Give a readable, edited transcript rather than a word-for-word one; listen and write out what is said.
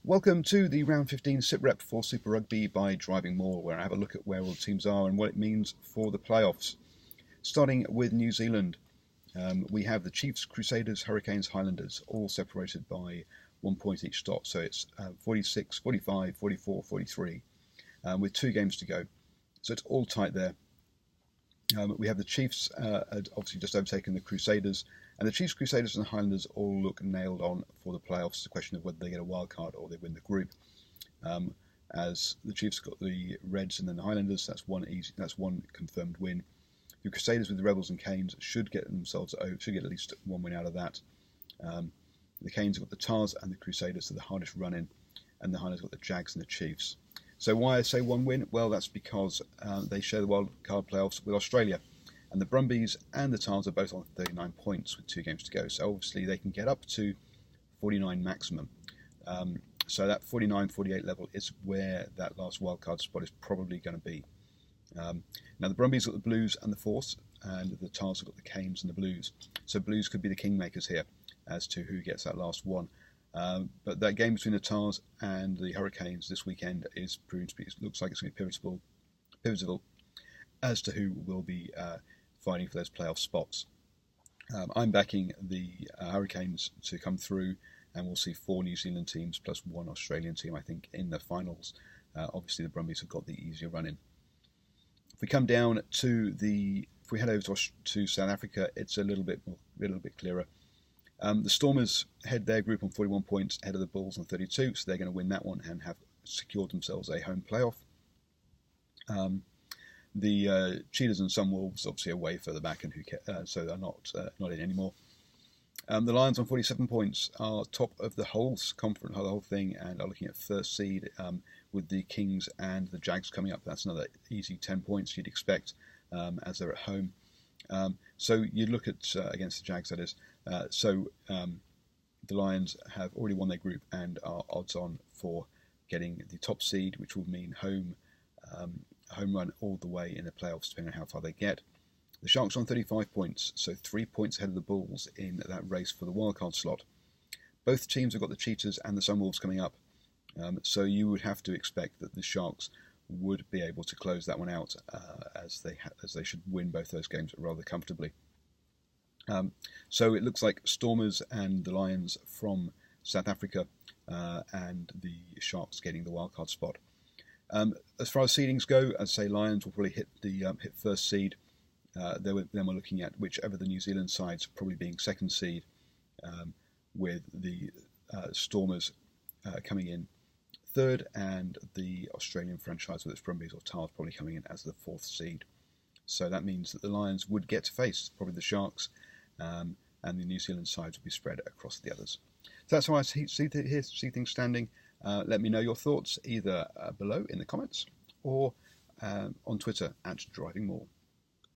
Welcome to the round 15 Sitrep for Super Rugby by Driving More, where I have a look at where all the teams are and what it means for the playoffs. Starting with New Zealand, we have the Chiefs, Crusaders, Hurricanes, Highlanders, all separated by 1 point each stop. So it's 46, 45, 44, 43, with 2 games to go. So it's all tight there. We have the Chiefs obviously just overtaken the Crusaders, and the Chiefs, Crusaders, and the Highlanders all look nailed on for the playoffs. It's a question of whether they get a wild card or they win the group. As the Chiefs got the Reds and then the Highlanders, that's one confirmed win. The Crusaders with the Rebels and Canes should get at least one win out of that. The Canes have got the Tars and the Crusaders, so the hardest run in, and the Highlanders got the Jags and the Chiefs. So why I say one win? Well, that's because they share the wild card playoffs with Australia. And the Brumbies and the Tars are both on 39 points with 2 games to go. So obviously they can get up to 49 maximum. So that 49-48 level is where that last wildcard spot is probably going to be. Now the Brumbies got the Blues and the Force, and the Tars have got the Canes and the Blues. So Blues could be the kingmakers here as to who gets that last one. But that game between the Tars and the Hurricanes this weekend is proved to be, it looks like it's going to be pivotal as to who will be fighting for those playoff spots. I'm backing the Hurricanes to come through, and we'll see 4 New Zealand teams plus 1 Australian team, I think, in the finals. Obviously, the Brumbies have got the easier run in. If we come down to if we head over to South Africa, it's a little bit clearer. The Stormers head their group on 41 points ahead of the Bulls on 32, so they're going to win that one and have secured themselves a home playoff. The Cheetahs and Sunwolves obviously are way further back, and so they're not in anymore. The Lions on 47 points are top of the whole conference, the whole thing, and are looking at first seed with the Kings and the Jags coming up. That's another easy 10 points you'd expect as they're at home. So you look at against the Jags, that is. The Lions have already won their group and are odds on for getting the top seed, which will mean home run all the way in the playoffs, depending on how far they get. The Sharks are on 35 points, so 3 points ahead of the Bulls in that race for the wildcard slot. Both teams have got the Cheetahs and the Sunwolves coming up, so you would have to expect that the Sharks would be able to close that one out, as they should win both those games rather comfortably. So it looks like Stormers and the Lions from South Africa, and the Sharks getting the wildcard spot. As far as seedings go, I'd say Lions will probably hit first seed. Then we're looking at whichever the New Zealand sides probably being second seed, with the Stormers coming in third, and the Australian franchise, whether it's Brumbies or Tars, probably coming in as the 4th seed. So that means that the Lions would get to face probably the Sharks, and the New Zealand sides would be spread across the others. So that's how I see things standing. Let me know your thoughts either below in the comments or on Twitter @DrivingMore.